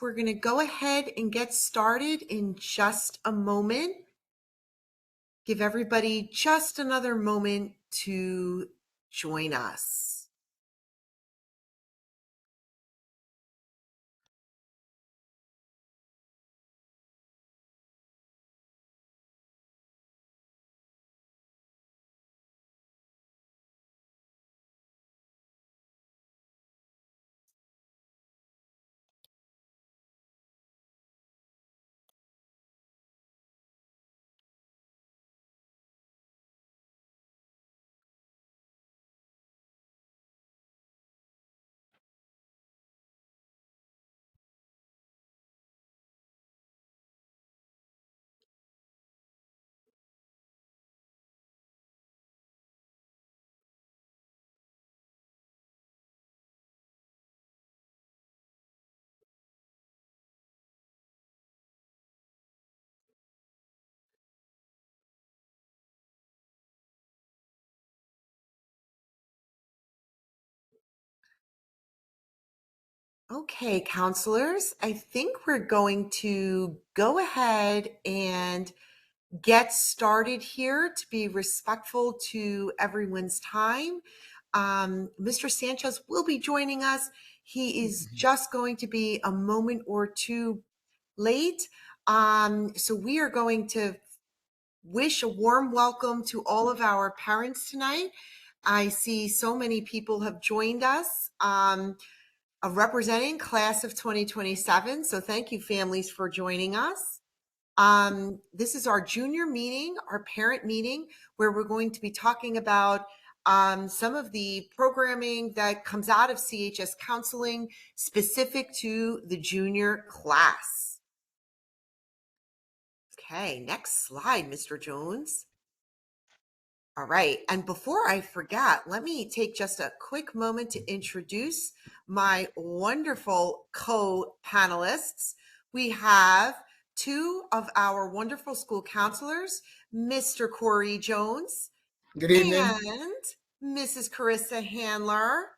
We're going to go ahead and get started in just a moment. Give everybody just another moment to join us. Okay, counselors, I think we're going to go ahead and get started here to be respectful to everyone's time. Mr. Sanchez will be joining us. He is just going to be a moment or two late. So we are going to wish a warm welcome to all of our parents tonight. I see so many people have joined us, representing class of 2027. So thank you, families, for joining us. This is our junior meeting, our parent meeting, where we're going to be talking about some of the programming that comes out of CHS counseling specific to the junior class. Okay, next slide, Mr. Jones. All right, and before I forget, let me take just a quick moment to introduce my wonderful co-panelists. We have two of our wonderful school counselors, Mr. Corey Jones Good evening. and Mrs. Carissa Handler.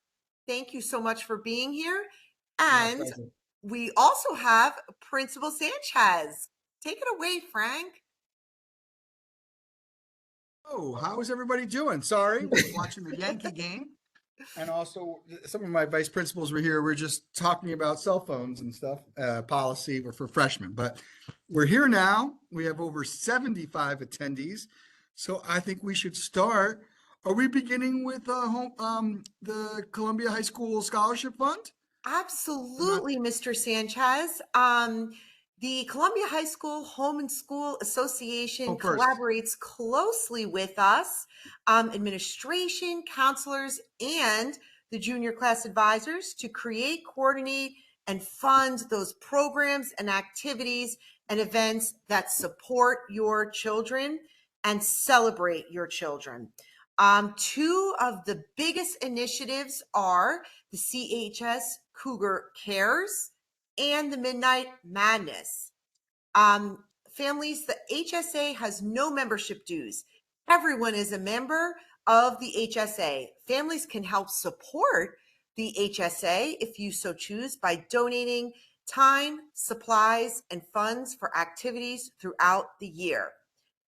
Thank you so much for being here. And we also have Principal Sanchez. Take it away, Frank. Oh, how is everybody doing? Sorry, we're watching the Yankee game. And also, some of my vice principals were here. We're just talking about cell phones and stuff, policy for freshmen. But we're here now. We have over 75 attendees. So I think we should start. Are we beginning with the Columbia High School Scholarship Fund? Absolutely, Mr. Sanchez. The Columbia High School Home and School Association collaborates closely with us, administration, counselors, and the junior class advisors to create, coordinate, and fund those programs and activities and events that support your children and celebrate your children. Two of the biggest initiatives are the CHS Cougar Cares and the Midnight Madness. Families, the HSA has no membership dues. Everyone is a member of the HSA. Families can help support the HSA if you so choose by donating time, supplies, and funds for activities throughout the year.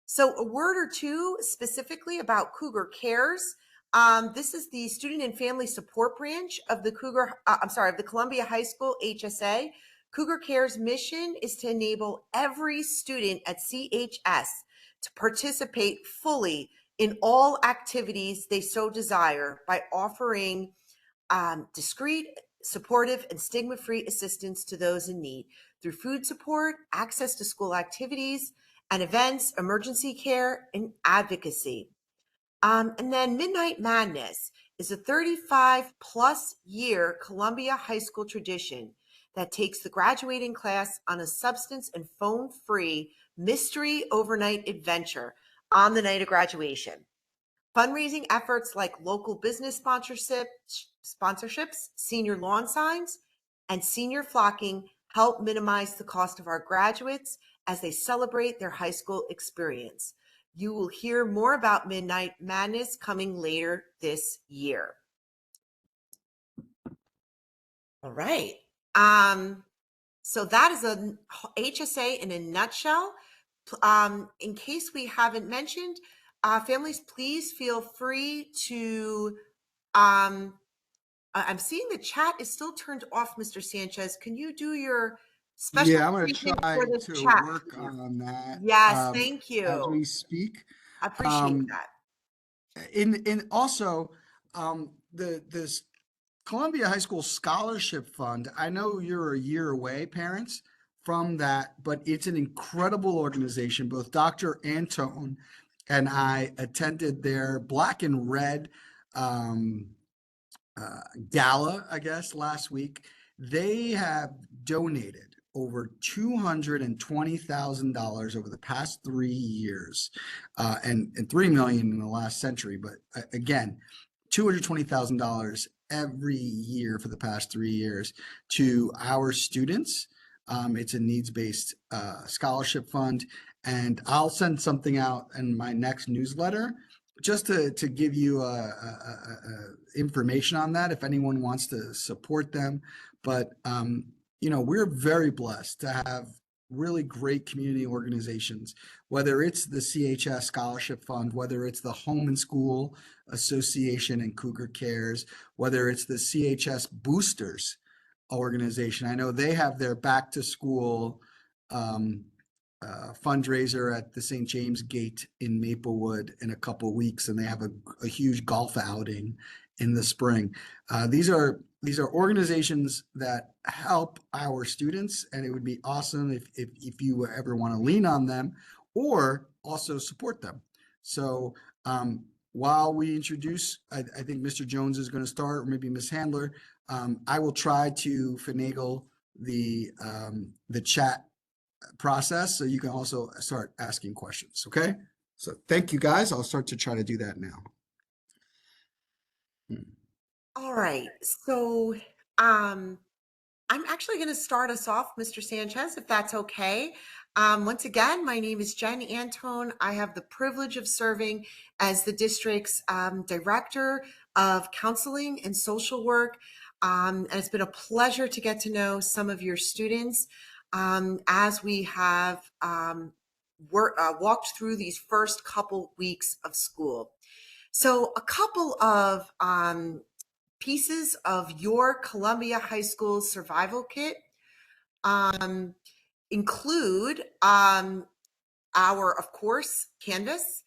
So a word or two specifically about Cougar Cares. This is the student and family support branch of the of the Columbia High School HSA. Cougar Cares' mission is to enable every student at CHS to participate fully in all activities they so desire by offering discreet, supportive, and stigma-free assistance to those in need through food support, access to school activities and events, emergency care, and advocacy. And then Midnight Madness is a 35-plus year Columbia High School tradition that takes the graduating class on a substance and phone-free mystery overnight adventure on the night of graduation. Fundraising efforts like local business sponsorships, senior lawn signs, and senior flocking help minimize the cost of our graduates as they celebrate their high school experience. You will hear more about Midnight Madness coming later this year. All right. So that is a HSA in a nutshell. In case we haven't mentioned, families, please feel free to. I'm seeing the chat is still turned off, Mr. Sanchez. Can you do your special Yeah, I'm going to treatment for try the to chat, work please? on that Yes, thank as you. we speak. I appreciate Um, that. in also the this Columbia High School Scholarship Fund. I know you're a year away, parents, from that, but it's an incredible organization. Both Dr. Antone and I attended their Black and Red um, gala, I guess, last week. They have donated over $220,000 over the past 3 years, and 3 million in the last century. But again, $220,000 every year for the past 3 years to our students. It's a needs-based scholarship fund, and I'll send something out in my next newsletter just to give you information on that if anyone wants to support them. But we're very blessed to have really great community organizations, whether it's the CHS Scholarship Fund, whether it's the Home and School Association and Cougar Cares, whether it's the CHS Boosters organization. I know they have their back to school fundraiser at the St. James Gate in Maplewood in a couple of weeks, and they have a huge golf outing in the spring. These are organizations that help our students, and it would be awesome if you ever want to lean on them or also support them. So while we introduce, I think Mr. Jones is going to start, or maybe Ms. Handler. I will try to finagle the chat process so you can also start asking questions. Okay. So thank you guys. I'll start to try to do that now. All right. So I'm actually going to start us off, Mr. Sanchez, if that's okay. Once again, my name is Jen Antone. I have the privilege of serving as the district's director of counseling and social work. And it's been a pleasure to get to know some of your students as we have walked through these first couple weeks of school. So a couple of pieces of your Columbia High School survival kit include our, of course, Canvas,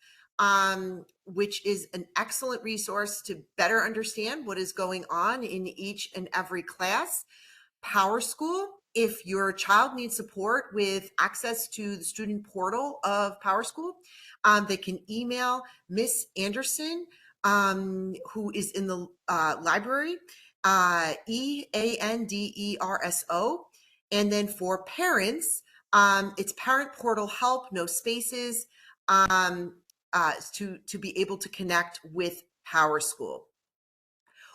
which is an excellent resource to better understand what is going on in each and every class. PowerSchool, if your child needs support with access to the student portal of PowerSchool, they can email Miss Anderson, who is in the library, EANDERSO. And then for parents, it's Parent Portal Help, no spaces, to be able to connect with PowerSchool.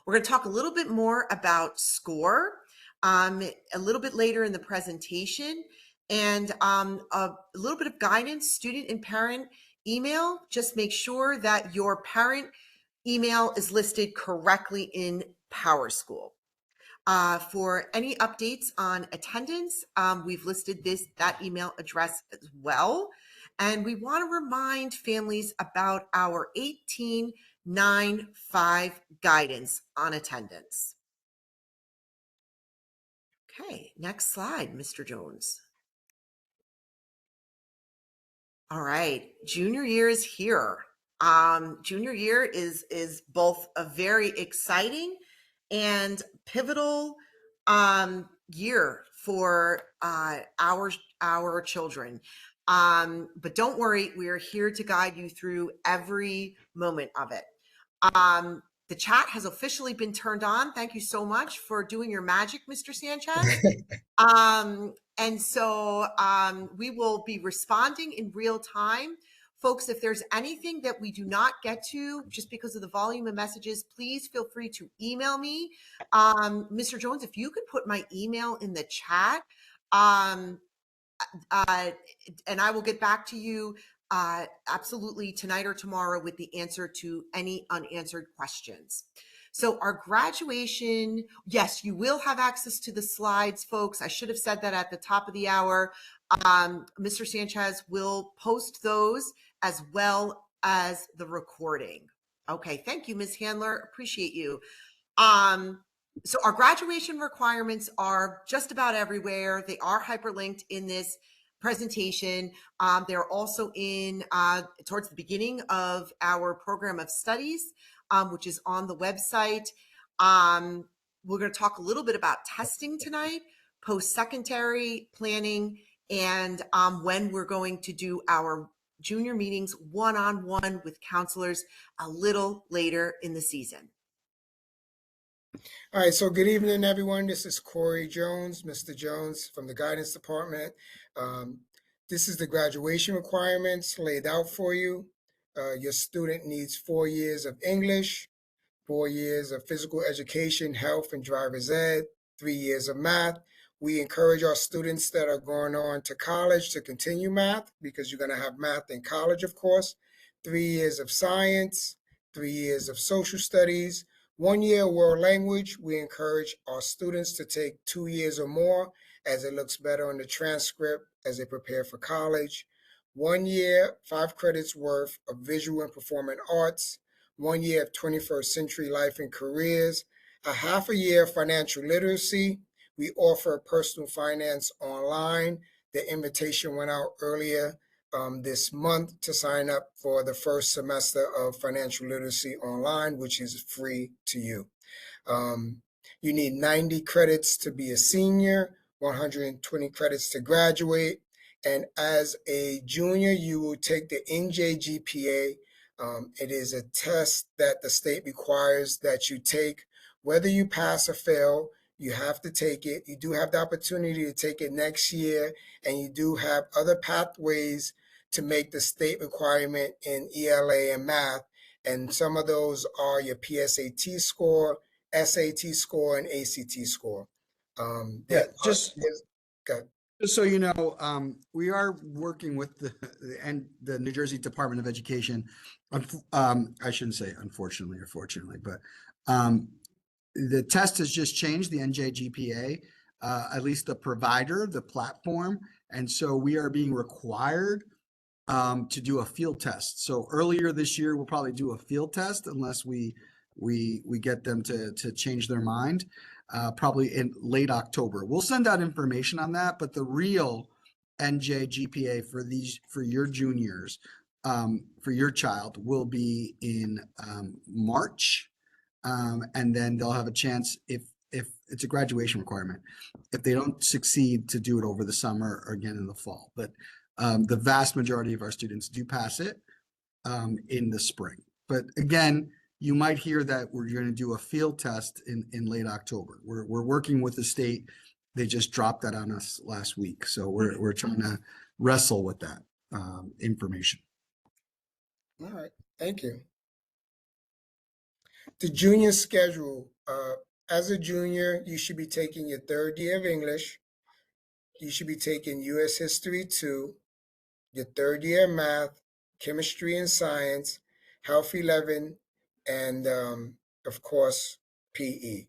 We're going to talk a little bit more about SCORE a little bit later in the presentation, and a little bit of guidance, student and parent email. Just make sure that your parent email is listed correctly in PowerSchool. For any updates on attendance, we've listed that email address as well. And we want to remind families about our 1895 guidance on attendance. Okay, next slide, Mr. Jones. All right, junior year is here. Junior year is both a very exciting and pivotal year for our children. But don't worry, we are here to guide you through every moment of it. The chat has officially been turned on. Thank you so much for doing your magic, Mr. Sanchez. And so we will be responding in real time. Folks, if there's anything that we do not get to just because of the volume of messages, please feel free to email me. Mr. Jones, if you could put my email in the chat, and I will get back to you absolutely tonight or tomorrow with the answer to any unanswered questions. So our graduation, yes, you will have access to the slides, folks. I should have said that at the top of the hour. Mr. Sanchez will post those as well as the recording. Okay, thank you, Ms. Handler. Appreciate you. So our graduation requirements are just about everywhere. They are hyperlinked in this presentation. They're also in towards the beginning of our program of studies, which is on the website. We're going to talk a little bit about testing tonight, post-secondary planning, and when we're going to do our junior meetings one-on-one with counselors a little later in the season. All right, so good evening, everyone. This is Corey Jones, Mr. Jones from the Guidance Department. This is the graduation requirements laid out for you. Your student needs 4 years of English, 4 years of physical education, health, and driver's ed, 3 years of math. We encourage our students that are going on to college to continue math because you're going to have math in college, of course. 3 years of science, 3 years of social studies, 1 year world language. We encourage our students to take 2 years or more as it looks better on the transcript as they prepare for college. 1 year, 5 credits worth of visual and performing arts. 1 year of 21st century life and careers. A half a year of financial literacy. We offer personal finance online. The invitation went out earlier this month to sign up for the first semester of financial literacy online, which is free to you. You need 90 credits to be a senior, 120 credits to graduate. And as a junior, you will take the NJGPA. It is a test that the state requires that you take. Whether you pass or fail, you have to take it. You do have the opportunity to take it next year, and you do have other pathways to make the state requirement in ELA and math. And some of those are your PSAT score, SAT score, and ACT score. Just so you know, we are working with the New Jersey Department of Education. I shouldn't say unfortunately or fortunately, but the test has just changed, the NJGPA, at least the provider, the platform. And so we are being required to do a field test. So earlier this year, we'll probably do a field test unless we get them to change their mind, probably in late October. We'll send out information on that, but the real NJGPA for your juniors, for your child, will be in March. And then they'll have a chance, if it's a graduation requirement, if they don't succeed, to do it over the summer or again in the fall. But the vast majority of our students do pass it in the spring. But again, you might hear that we're going to do a field test in late October. We're working with the state. They just dropped that on us last week. So we're trying to wrestle with that information. All right, thank you. The junior schedule. As a junior, you should be taking your 3rd year of English. You should be taking U.S. History 2, your 3rd year of math, chemistry and science, Health 11, and of course, PE.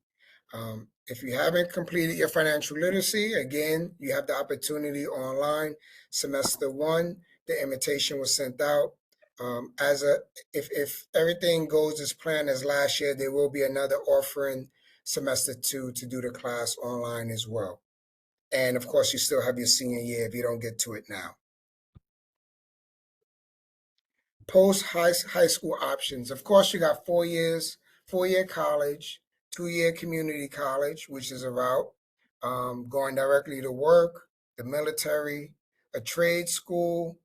If you haven't completed your financial literacy, again, you have the opportunity online. Semester 1, the invitation was sent out. If everything goes as planned as last year, there will be another offering semester 2 to do the class online as well. And of course, you still have your senior year if you don't get to it now. Post high school options. Of course, you got 4 years, 4-year college, 2-year community college, which is a route, going directly to work, the military, a trade school,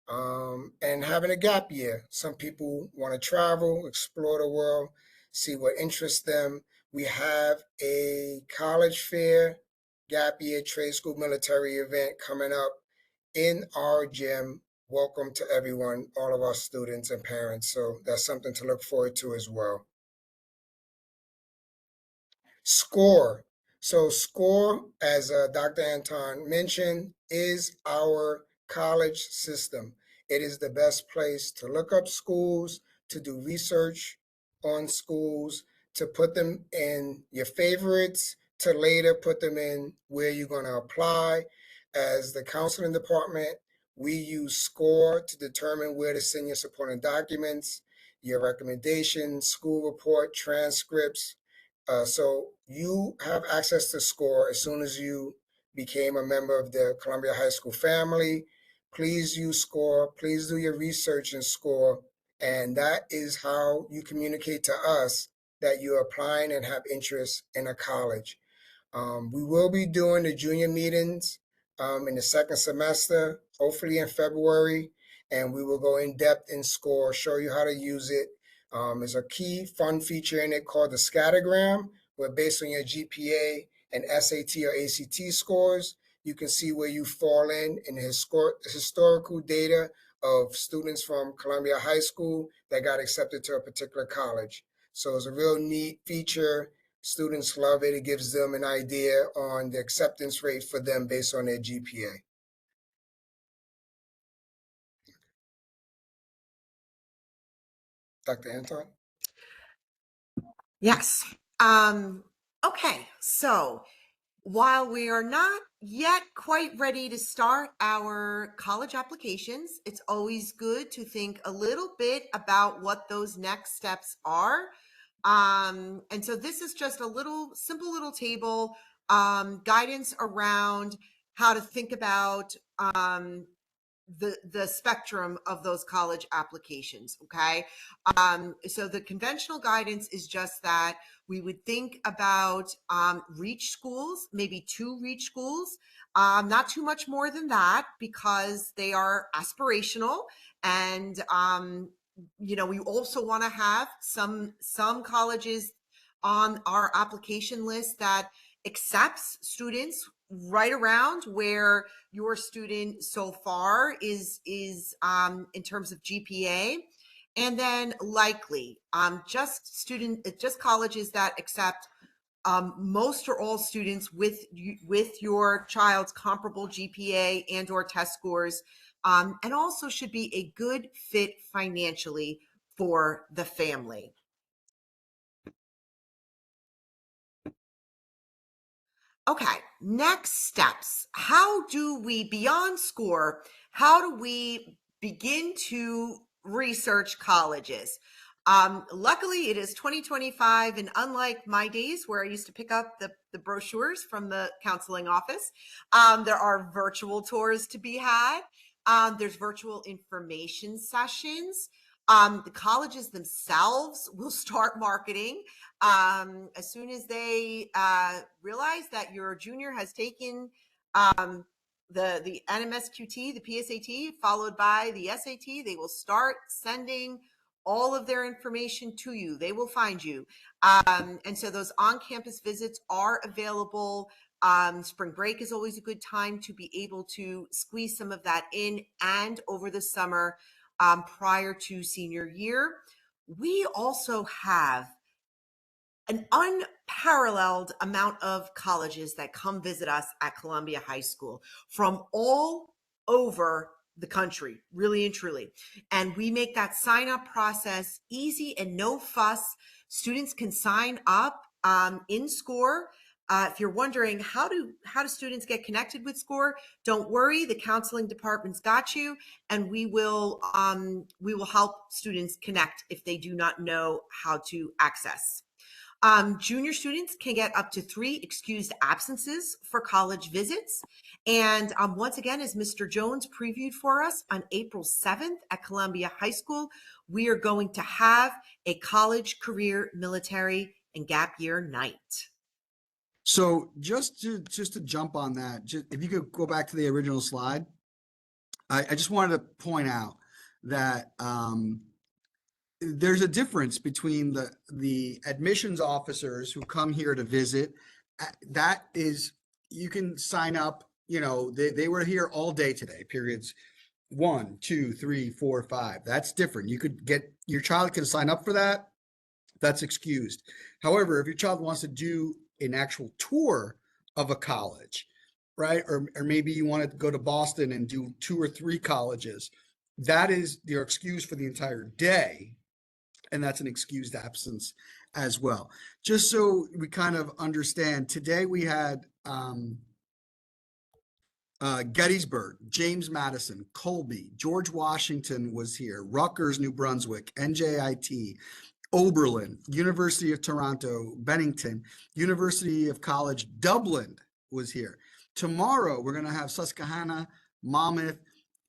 and having a gap year. Some people want to travel, explore the world, see what interests them. We have a college fair, gap year, trade school, military event coming up in our gym. Welcome to everyone, all of our students and parents. So that's something to look forward to as well. SCORE. So SCORE, as Dr. Anton mentioned, is our college system. It is the best place to look up schools, to do research on schools, to put them in your favorites to later put them in where you're going to apply. As the counseling department, we use SCORE to determine where to send your supporting documents, your recommendations, school report, transcripts. So you have access to SCORE as soon as you became a member of the Columbia High School family. Please use SCORE. Please do your research in SCORE. And that is how you communicate to us that you're applying and have interest in a college. We will be doing the junior meetings in the second semester, hopefully in February, and we will go in depth in SCORE, show you how to use it. There's a key fun feature in it called the scattergram, where based on your GPA and SAT or ACT scores, you can see where you fall in the historical data of students from Columbia High School that got accepted to a particular college. So it's a real neat feature. Students love it. It gives them an idea on the acceptance rate for them based on their GPA. Dr. Anton? Yes. Okay, so while we are not yet quite ready to start our college applications, it's always good to think a little bit about what those next steps are. And so this is just a little simple little table, guidance around how to think about the spectrum of those college applications. Okay. So the conventional guidance is just that we would think about reach schools, maybe 2 reach schools, not too much more than that, because they are aspirational. And we also want to have some colleges on our application list that accepts students right around where your student so far is in terms of GPA. And then likely just colleges that accept most or all students with your child's comparable GPA and or test scores, and also should be a good fit financially for the family. Okay, next steps. How do we, beyond SCORE, how do we begin to research colleges? Luckily, it is 2025, and unlike my days where I used to pick up the brochures from the counseling office, there are virtual tours to be had. There's virtual information sessions. The colleges themselves will start marketing as soon as they realize that your junior has taken the NMSQT, the PSAT, followed by the SAT. They will start sending all of their information to you. They will find you. And so those on-campus visits are available. Spring break is always a good time to be able to squeeze some of that in, and over the summer prior to senior year. We also have an unparalleled amount of colleges that come visit us at Columbia High School from all over the country, really and truly. And we make that sign up process easy and no fuss. Students can sign up in SCORE. If you're wondering how do students get connected with SCORE, don't worry, the counseling department's got you, and we will help students connect if they do not know how to access. Junior students can get up to 3 excused absences for college visits. And once again, as Mr. Jones previewed for us, on April 7th at Columbia High School, we are going to have a college, career, military, and gap year night. So just to jump on that, if you could go back to the original slide, I just wanted to point out that there's a difference between the admissions officers who come here to visit. That is, you can sign up, they were here all day today, periods 1, 2, 3, 4, 5. That's different. You could get, your child can sign up for that. That's excused. However, if your child wants to do an actual tour of a college, right? Or maybe you want to go to Boston and do 2 or 3 colleges, that is your excuse for the entire day. And that's an excused absence as well. Just so we kind of understand, today we had Gettysburg, James Madison, Colby, George Washington was here, Rutgers, New Brunswick, NJIT, Oberlin, University of Toronto, Bennington, University of College, Dublin was here. Tomorrow, we're going to have Susquehanna, Monmouth,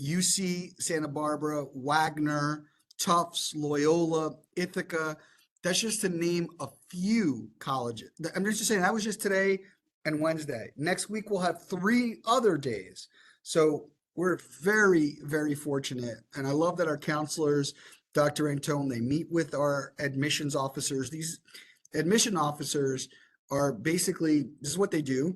UC Santa Barbara, Wagner, Tufts, Loyola, Ithaca. That's just to name a few colleges. I'm just saying that was just today and Wednesday. Next week, we'll have 3 other days. So we're very, very fortunate. And I love that our counselors, Dr. Antone, they meet with our admissions officers. These admission officers are basically, this is what they do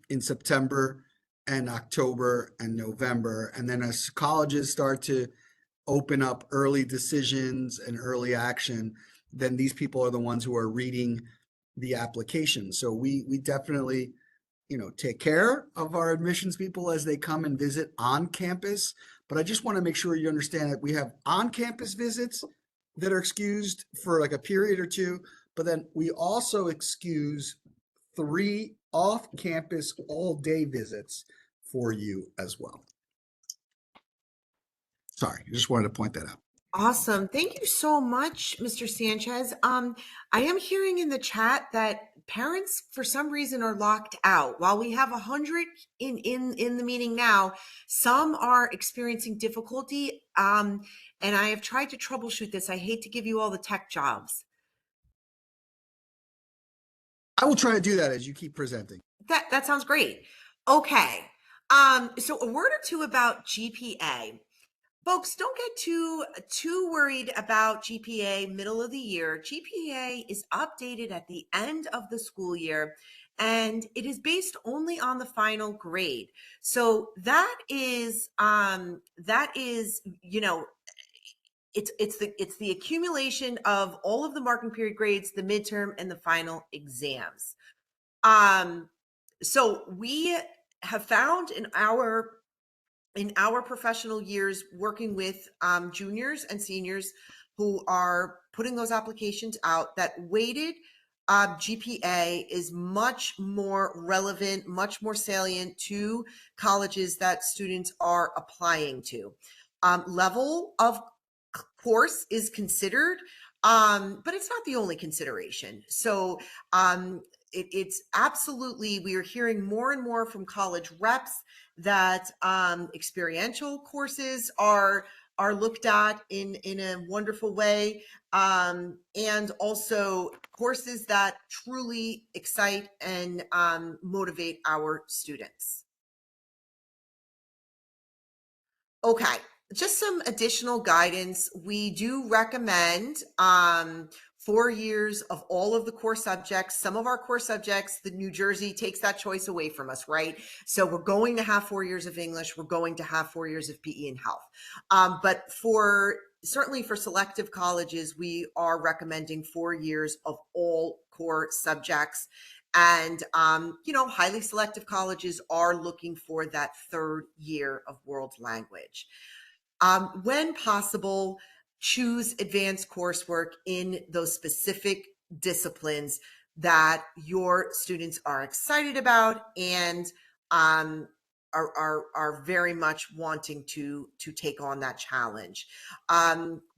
in September and October and November. And then as colleges start to open up early decisions and early action, then these people are the ones who are reading the application. So we definitely, take care of our admissions people as they come and visit on campus. But I just want to make sure you understand that we have on-campus visits that are excused for like a period or 2, but then we also excuse 3 off-campus all-day visits for you as well. Sorry, I just wanted to point that out. Awesome. Thank you so much, Mr. Sanchez. I am hearing in the chat that parents, for some reason, are locked out. While we have 100 in the meeting now, some are experiencing difficulty. And I have tried to troubleshoot this. I hate to give you all the tech jobs. I will try to do that as you keep presenting. That sounds great. Okay. So a word or two about GPA. Folks, don't get too worried about GPA middle of the year. GPA is updated at the end of the school year, and it is based only on the final grade. So that is it's the accumulation of all of the marking period grades, the midterm, and the final exams. So we have found in our professional years working with juniors and seniors who are putting those applications out that weighted GPA is much more relevant, much more salient to colleges that students are applying to. Level of course is considered, but it's not the only consideration. So it's absolutely, we are hearing more and more from college reps that experiential courses are looked at in a wonderful way, and also courses that truly excite and motivate our students. Okay, just some additional guidance. We do recommend 4 years of all of the core subjects. Some of our core subjects, the New Jersey takes that choice away from us, right? So we're going to have 4 years of English. We're going to have 4 years of PE and health. But certainly for selective colleges, we are recommending 4 years of all core subjects. And, highly selective colleges are looking for that 3rd year of world language. When possible, choose advanced coursework in those specific disciplines that your students are excited about and are very much wanting to take on that challenge.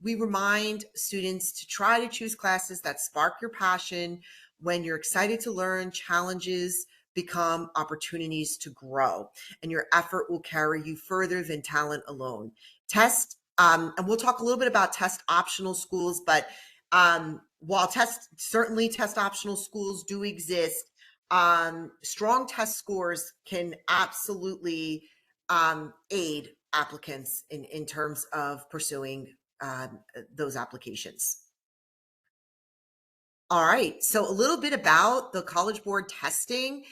We remind students to try to choose classes that spark your passion. When you're excited to learn, challenges become opportunities to grow, and your effort will carry you further than talent alone. And we'll talk a little bit about test optional schools, but while certainly test optional schools do exist, strong test scores can absolutely aid applicants in terms of pursuing those applications. All right, so a little bit about the College Board testing.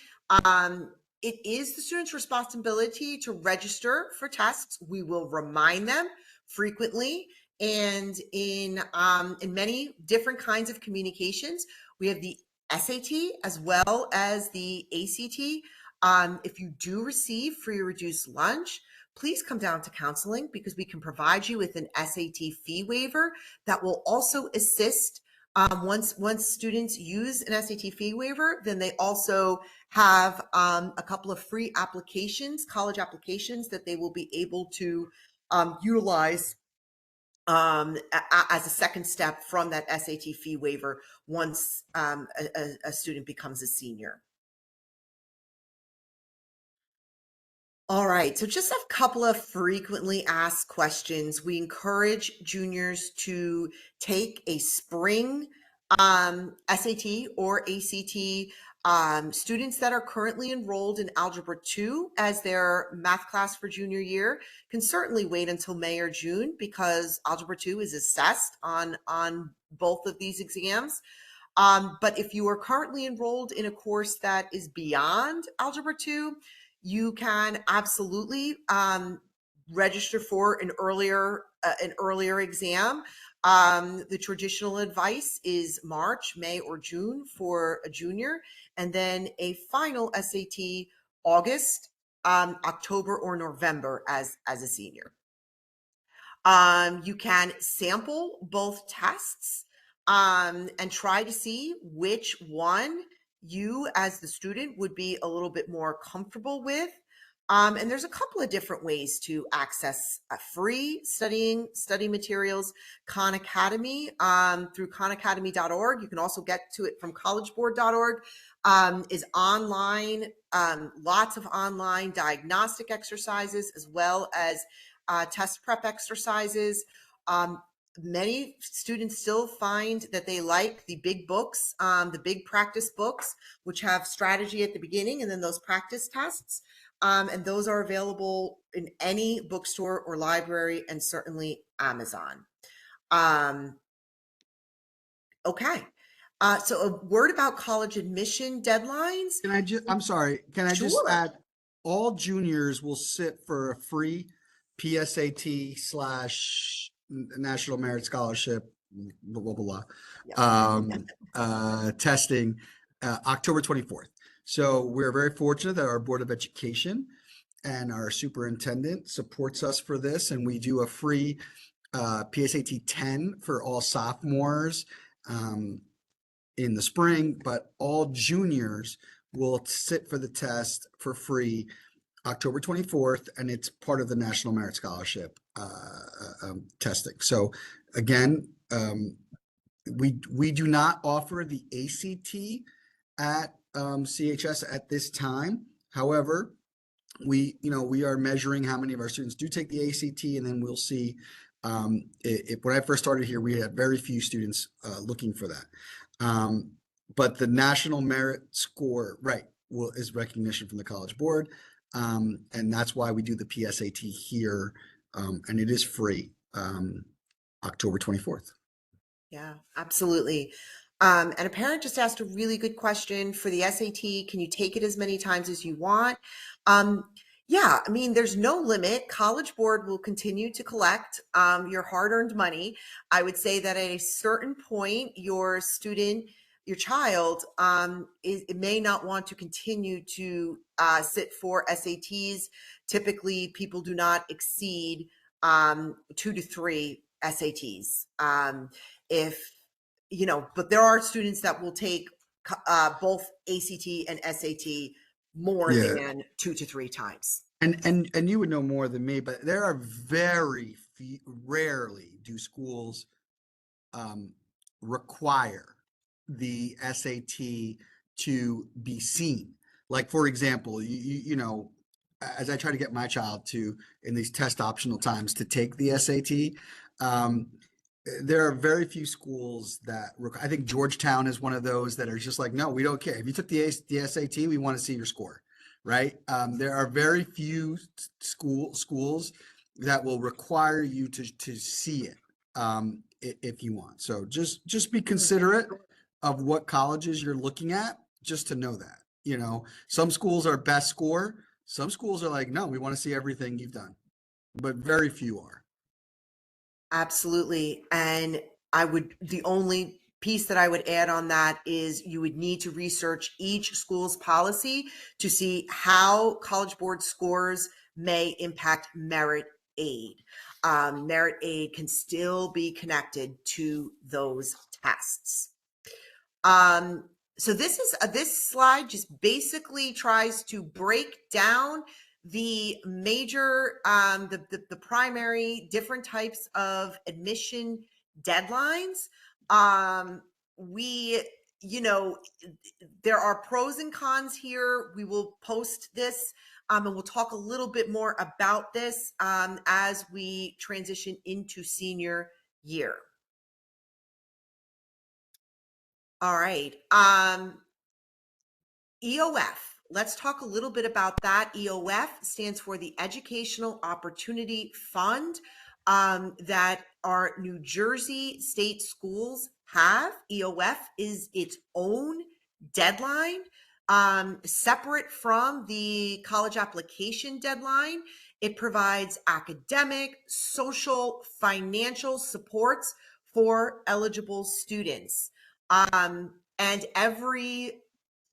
It is the student's responsibility to register for tests. We will remind them frequently, and in many different kinds of communications. We have the SAT as well as the ACT. If you do receive free or reduced lunch, please come down to counseling because we can provide you with an SAT fee waiver that will also assist Once students use an SAT fee waiver, then they also have a couple of free applications, college applications that they will be able to utilize as a second step from that SAT fee waiver once a student becomes a senior. All right, so just a couple of frequently asked questions. We encourage juniors to take a spring SAT or ACT. Students that are currently enrolled in Algebra 2 as their math class for junior year can certainly wait until May or June, because Algebra 2 is assessed on both of these exams. But if you are currently enrolled in a course that is beyond Algebra 2, you can absolutely register for an earlier exam. The traditional advice is March, May, or June for a junior, and then a final SAT August, October, or November as a senior. You can sample both tests and try to see which one you as the student would be a little bit more comfortable with. And there's a couple of different ways to access free study materials. Khan Academy, through khanacademy.org. You can also get to it from collegeboard.org, is online, lots of online diagnostic exercises, as well as test prep exercises. Many students still find that they like the big books, the big practice books, which have strategy at the beginning and then those practice tests. And those are available in any bookstore or library, and certainly Amazon. Okay. So a word about college admission deadlines. I'm sorry, can I just Sure. add, all juniors will sit for a free PSAT / National Merit Scholarship, blah, blah, blah, testing, October 24th. So we're very fortunate that our Board of Education and our superintendent supports us for this, and we do a free PSAT 10 for all sophomores in the spring, but all juniors will sit for the test for free October 24th, and it's part of the National Merit Scholarship testing. So again, we do not offer the ACT at CHS at this time. However, we are measuring how many of our students do take the ACT, and then we'll see. When I first started here, we had very few students looking for that. But the National Merit Score, right, is recognition from the College Board. And that's why we do the PSAT here. And it is free, October 24th. Yeah, absolutely. And a parent just asked a really good question for the SAT. Can you take it as many times as you want? Yeah, I mean, there's no limit. College Board will continue to collect your hard-earned money. I would say that at a certain point, your child, it may not want to continue to sit for SATs. Typically, people do not exceed 2 to 3 SATs. But there are students that will take both ACT and SAT more than 2 to 3 times. And you would know more than me, but there are very few, rarely do schools require the SAT to be seen. Like, for example, as I try to get my child to, in these test optional times, to take the SAT, there are very few schools that I think Georgetown is one of those that are just like, no, we don't care. If you took the SAT, we want to see your score, right? There are very few schools that will require you to see it if you want. So just be considerate of what colleges you're looking at, just to know that. Some schools are best score. Some schools are like, no, we want to see everything you've done, but very few are. Absolutely. And the only piece that I would add on that is you would need to research each school's policy to see how College Board scores may impact merit aid. Merit aid can still be connected to those tests. So this slide just basically tries to break down the major, the primary different types of admission deadlines. There are pros and cons here. We will post this, and we'll talk a little bit more about this as we transition into senior year. All right. EOF. Let's talk a little bit about that. EOF stands for the Educational Opportunity Fund that our New Jersey state schools have. EOF is its own deadline, separate from the college application deadline. It provides academic, social, financial supports for eligible students. And every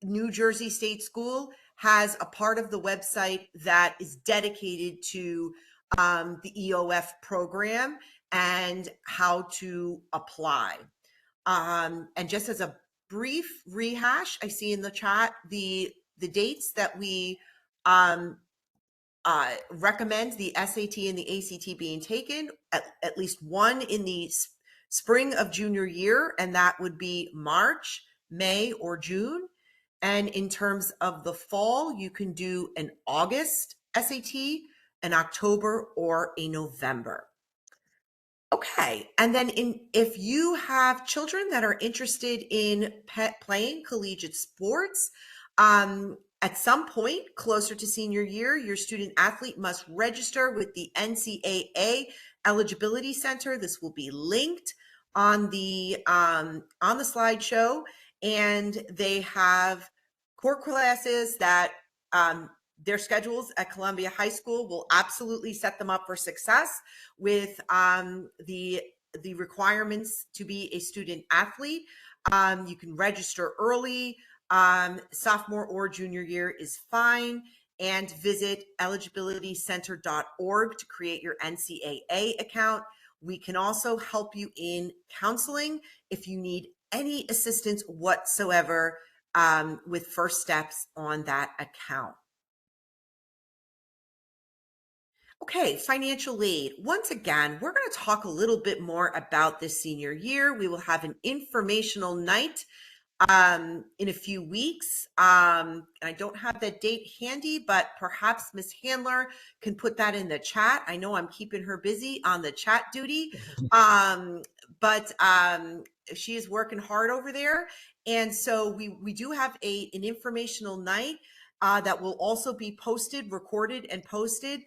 New Jersey state school has a part of the website that is dedicated to the EOF program and how to apply. And just as a brief rehash, I see in the chat the dates that we recommend the SAT and the ACT being taken, at least one in the spring of junior year, and that would be March, May, or June. And in terms of the fall, you can do an August SAT, an October, or a November. Okay, and then if you have children that are interested in playing collegiate sports, at some point closer to senior year, your student athlete must register with the NCAA Eligibility Center. This will be linked on the slideshow, and they have core classes that their schedules at Columbia High School will absolutely set them up for success with the requirements to be a student athlete. You can register early. Sophomore or junior year is fine, and visit eligibilitycenter.org to create your NCAA account. We can also help you in counseling if you need any assistance whatsoever with first steps on that account. Okay, financial aid. Once again, we're going to talk a little bit more about this senior year. We will have an informational night in a few weeks. I don't have that date handy, but perhaps Ms. Handler can put that in the chat. I know I'm keeping her busy on the chat duty, but she is working hard over there. And so we do have an informational night that will also be posted, recorded, and posted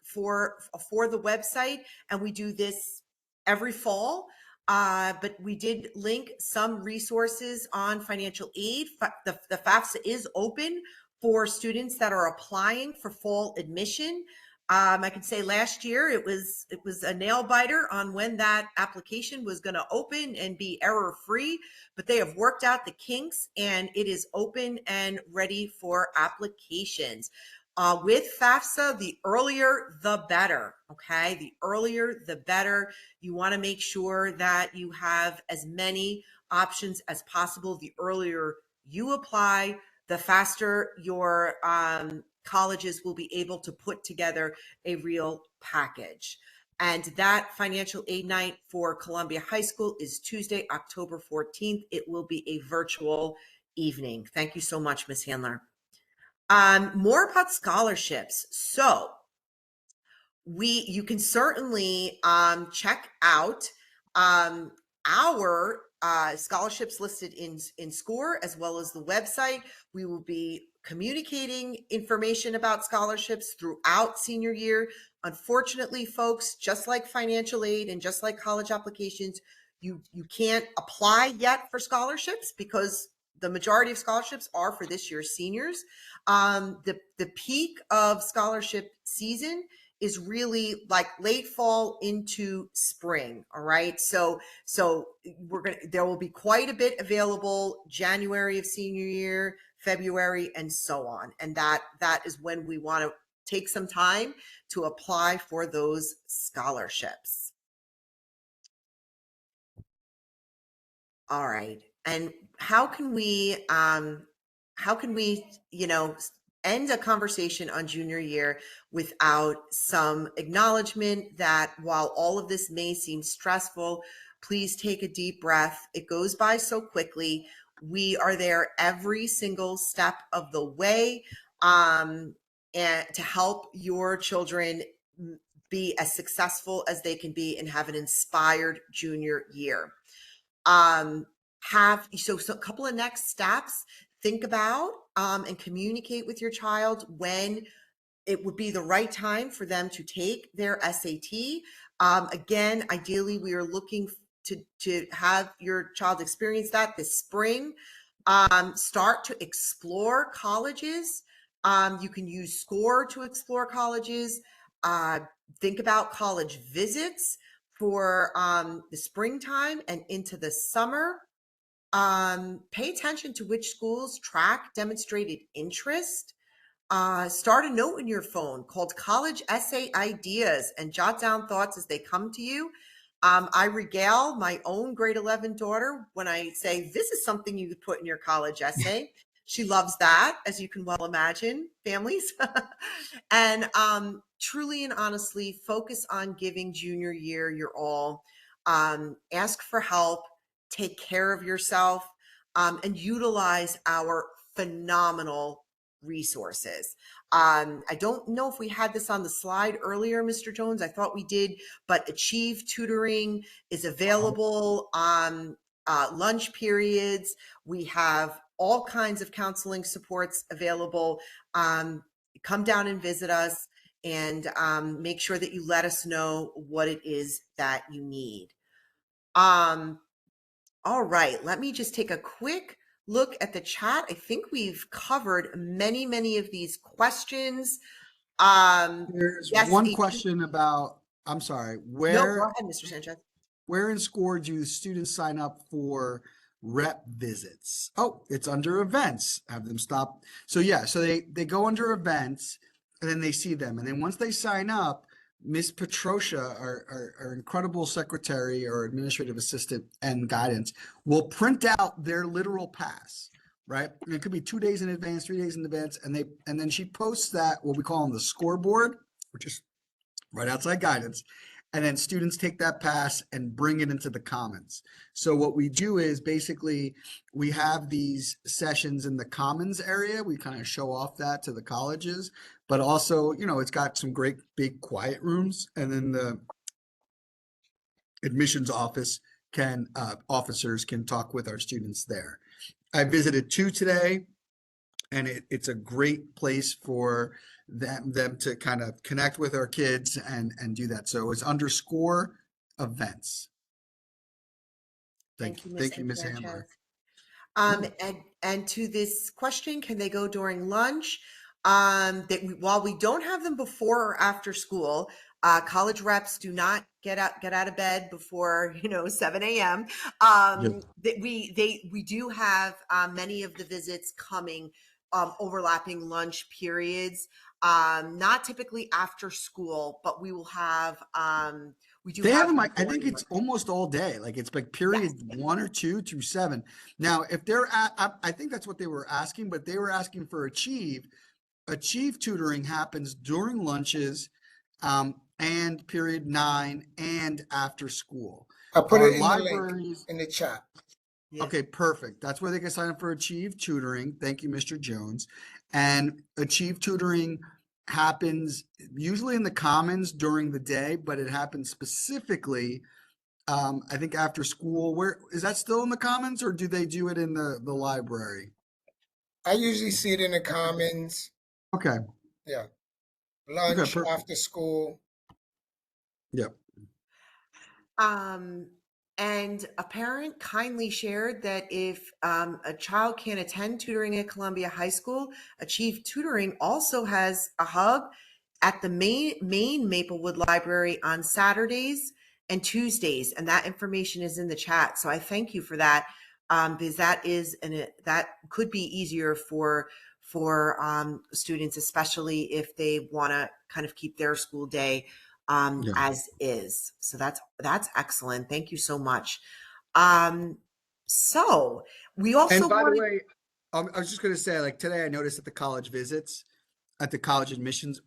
for the website. And we do this every fall. But we did link some resources on financial aid. The FAFSA is open for students that are applying for fall admission. I can say last year it was a nail biter on when that application was going to open and be error-free, but they have worked out the kinks and it is open and ready for applications. With FAFSA, the earlier, the better, okay? The earlier, the better. You want to make sure that you have as many options as possible. The earlier you apply, the faster your colleges will be able to put together a real package. And that financial aid night for Columbia High School is Tuesday, October 14th. It will be a virtual evening. Thank you so much, Ms. Handler. More about scholarships. So you can certainly check out our scholarships listed in SCORE, as well as the website. We will be communicating information about scholarships throughout senior year. Unfortunately, folks, just like financial aid and just like college applications, you can't apply yet for scholarships because the majority of scholarships are for this year's seniors. The peak of scholarship season is really like late fall into spring. All right. So there will be quite a bit available January of senior year, February, and so on. And that is when we want to take some time to apply for those scholarships. All right. And how can we, end a conversation on junior year without some acknowledgement that while all of this may seem stressful, please take a deep breath. It goes by so quickly. We are there every single step of the way, and to help your children be as successful as they can be and have an inspired junior year. So a couple of next steps. Think about and communicate with your child when it would be the right time for them to take their SAT. Again, ideally, we are looking to have your child experience that this spring. Start to explore colleges. You can use SCORE to explore colleges. Think about college visits for the springtime and into the summer. Pay attention to which schools track demonstrated interest. Start a note in your phone called College Essay Ideas and jot down thoughts as they come to you. I regale my own grade 11 daughter when I say, this is something you could put in your college essay. She loves that, as you can well imagine, families. And truly and honestly, focus on giving junior year your all. Ask for help, take care of yourself, and utilize our phenomenal resources. I don't know if we had this on the slide earlier, Mr. Jones. I thought we did, but Achieve Tutoring is available on lunch periods. We have all kinds of counseling supports available. Come down and visit us, and make sure that you let us know what it is that you need. All right, let me just take a quick look at the chat. I think we've covered many of these questions. There's Yes, one question about, I'm sorry, No, go ahead, Mr. Sanchez. where in SCORE do students sign up for rep visits? Oh, it's under events. Have them stop. So yeah, so they go under events and then they see them. And then once they sign up, Miss Petrosia, our incredible secretary or administrative assistant and guidance, will print out their literal pass, right? And it could be 2 days in advance, 3 days in advance, and then she posts that, what we call on the scoreboard, which is right outside guidance. And then students take that pass and bring it into the commons. So what we do is basically we have these sessions in the commons area. We kind of show off that to the colleges, but also, it's got some great big quiet rooms. And then the admissions officers can talk with our students there. I visited 2 today, and it's a great place for them to kind of connect with our kids and do that. So it's under SCORE events. Thank you, Ms. Handler. And to this question, can they go during lunch? While we don't have them before or after school, college reps do not get out of bed before 7 a.m. We do have many of the visits coming overlapping lunch periods. Not typically after school, but we will have. They have them. I think it's almost all day. Like it's like period 1 or 2 through 7. Now, if they're I think that's what they were asking, but they were asking for Achieve. Achieve tutoring happens during lunches, and period 9 and after school. I put Our it in libraries in the chat. Yeah. Okay, perfect. That's where they can sign up for Achieve Tutoring. Thank you, Mr. Jones. And Achieve Tutoring happens usually in the commons during the day, but it happens specifically, I think after school. Where is that still in the commons, or do they do it in the library? I usually see it in the commons. Okay. Yeah. Lunch, Okay, after school. Yep. And a parent kindly shared that if a child can't attend tutoring at Columbia High School, Achieve Tutoring also has a hub at the main Maplewood Library on Saturdays and Tuesdays, and that information is in the chat. So I thank you for that, because that could be easier for for students, especially if they want to kind of keep their school day Yeah. as is. So that's excellent. Thank you so much. So we also And by the wanted, way, I was just going to say, like today, I noticed at the college visits, at the college admissions,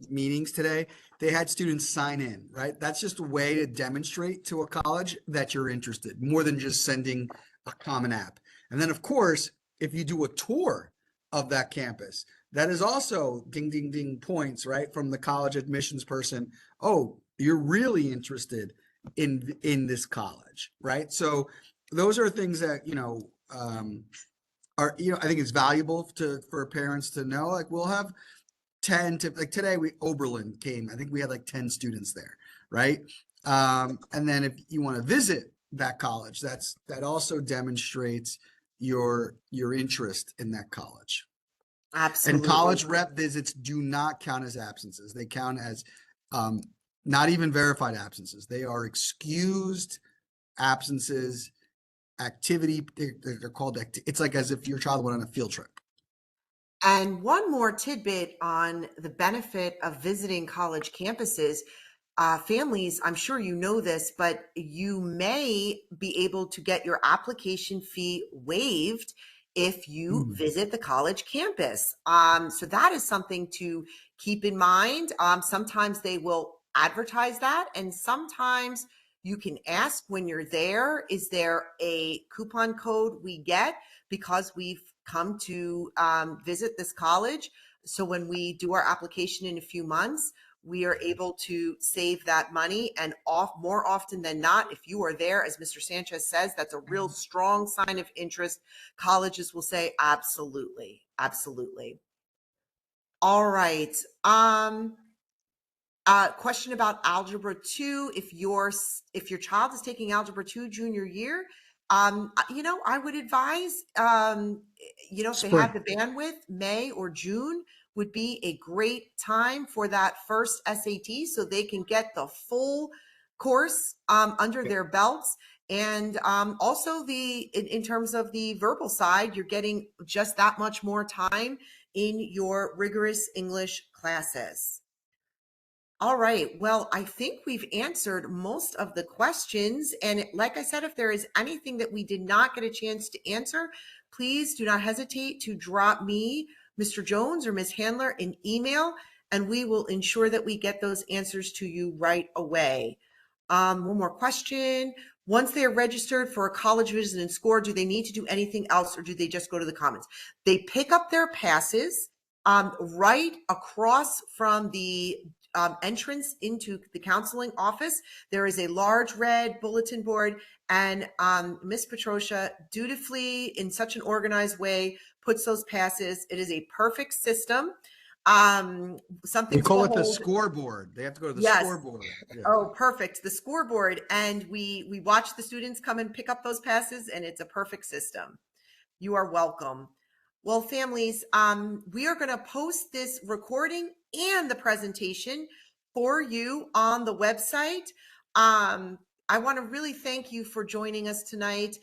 meetings today, they had students sign in, right? That's just a way to demonstrate to a college that you're interested, more than just sending a common app. And then, of course, if you do a tour of that campus, that is also ding, ding, ding points, right? From the college admissions person. Oh, you're really interested in this college, right? So those are things that, I think it's valuable for parents to know. Like we'll have 10 to like today Oberlin came. I think we had like 10 students there, right? And then if you want to visit that college, that also demonstrates your interest in that college. And absolutely. college rep visits do not count as absences. They count as not even verified absences. They are excused absences. Activity, they're called, it's like as if your child went on a field trip. And one more tidbit on the benefit of visiting college campuses. Families, I'm sure you know this, but you may be able to get your application fee waived if you visit the college campus. So that is something to keep in mind. Sometimes they will advertise that, and sometimes you can ask when you're there, is there a coupon code we get because we've come to visit this college? So when we do our application in a few months, we are able to save that money. And more often than not, if you are there, as Mr. Sanchez says, that's a real strong sign of interest. Colleges will say, absolutely, absolutely. All right. Question about Algebra 2. If your child is taking Algebra 2 junior year, I would advise, if they have the bandwidth, May or June would be a great time for that first SAT so they can get the full course under their belts. And also in terms of the verbal side, you're getting just that much more time in your rigorous English classes. All right. Well, I think we've answered most of the questions. And like I said, if there is anything that we did not get a chance to answer, please do not hesitate to drop me, Mr. Jones, or Ms. Handler an email, and we will ensure that we get those answers to you right away. One more question. Once they are registered for a college visit and score, do they need to do anything else, or do they just go to the Commons? They pick up their passes right across from the entrance into the counseling office. There is a large red bulletin board, and Miss Petrosia dutifully, in such an organized way, puts those passes. It is a perfect system. Something we call to it the behold. scoreboard. They have to go to the Yes. scoreboard. Yeah. Oh, perfect. The scoreboard. And we watch the students come and pick up those passes, and it's a perfect system. You are welcome. Well, families, we are going to post this recording and the presentation for you on the website. I want to really thank you for joining us tonight.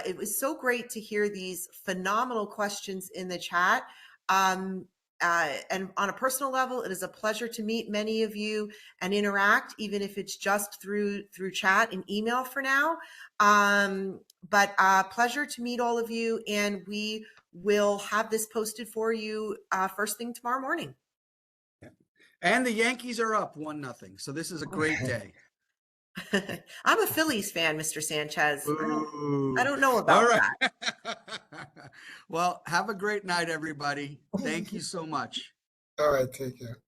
It was so great to hear these phenomenal questions in the chat. And on a personal level, it is a pleasure to meet many of you and interact, even if it's just through chat and email for now. But pleasure to meet all of you, and we will have this posted for you first thing tomorrow morning. Yeah. And the Yankees are up 1-0. So this is a great day. I'm a Phillies fan, Mr. Sanchez. Ooh. I don't know about that. Well, have a great night, everybody. Thank you so much. All right, take care.